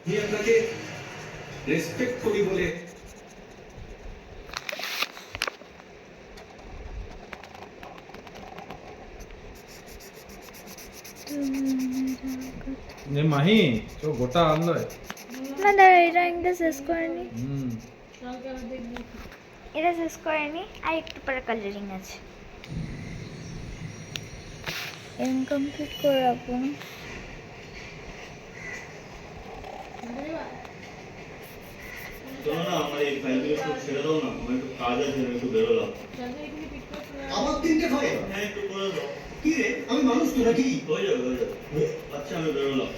আমি আপনাকে রেসপেক্ট করি বলে মাহি তো গোটা আনলো না দাঁড়া, এটা একটা শেষ করেনি, হুম এটা শেষ করেনি, আর একটু পরে কালারিং আছে, ইনকমপ্লিট করে রাখবো। চলো না, আমার এই ফাইলগুলো একটু ছেড়ে দাও না, আমার একটু কাজ আছে, আমি একটু বেরোলাম। আমার তিনটে ফাইল। হ্যাঁ, একটু করে দাও। কি রে, আমি মানুষ তো নাকি? হয়ে যাবে, হয়ে যাবে। আচ্ছা, আমি বেরোলাম।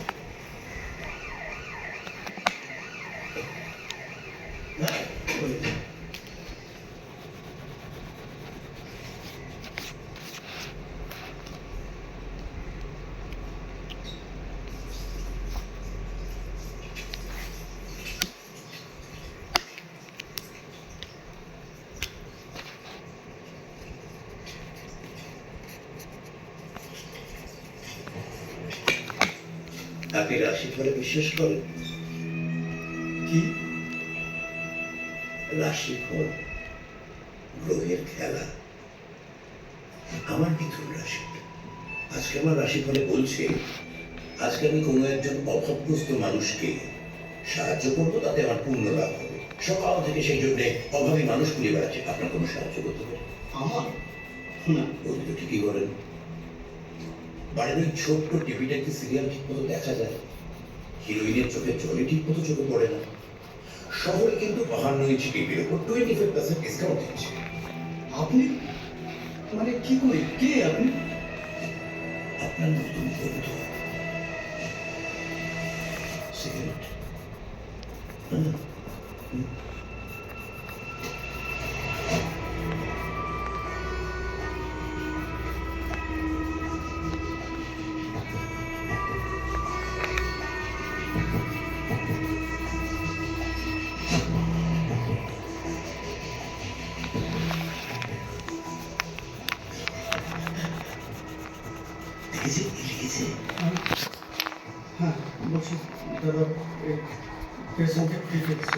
হ্যাঁ, আপনি রাশিফলে বিশ্বাস করেন? কি? রাশিফল গ্রহের খেলা। আমার মিথুন রাশি। আজকে আমার রাশিফলে বলছে আজকে আমি কোনো একজন অভাবগ্রস্ত মানুষকে সাহায্য করবো, তাতে আমার পূর্ণ লাভ হবে। সকাল থেকে সেই জন্য অভাবী মানুষ খুঁজে বেড়াচ্ছে, আপনার কোনো সাহায্য করতে পারে? আমার না, বলতে তো ঠিকই করেন। বাড়ির ওই ছোট্ট টিভিটা কি সিরিয়াল ঠিক মতো দেখা যায়? হিরোইনের চোখে জলে ঠিক মতো চোখে পড়ে না। শহরে কিন্তু 52 ইঞ্চি টিভির উপর 25% ডিসকাউন্ট দিচ্ছে। আপনি মানে কি করে, কে আপনি? আপনার নতুন বন্ধু। সিগারেট? হুম। লিখেছে লিখেছে হ্যাঁ, বলছি দাদা, পেশেন্টের ডিটেলস,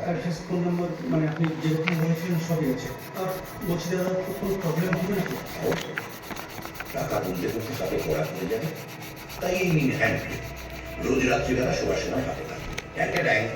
অ্যাড্রেস, ফোন নাম্বার, মানে আপনি যেরকম বলেছিলেন সবই আছে। আর বলছি দাদা, কোনো প্রবলেম হবে নাকি? টাকা তুলতে করতে তাতে পড়া করে যাবে, তাই এই নিন হ্যান্ড রোজ রাত্রিবেলা শোবার সময় হাতে থাকে একটা ব্যাংক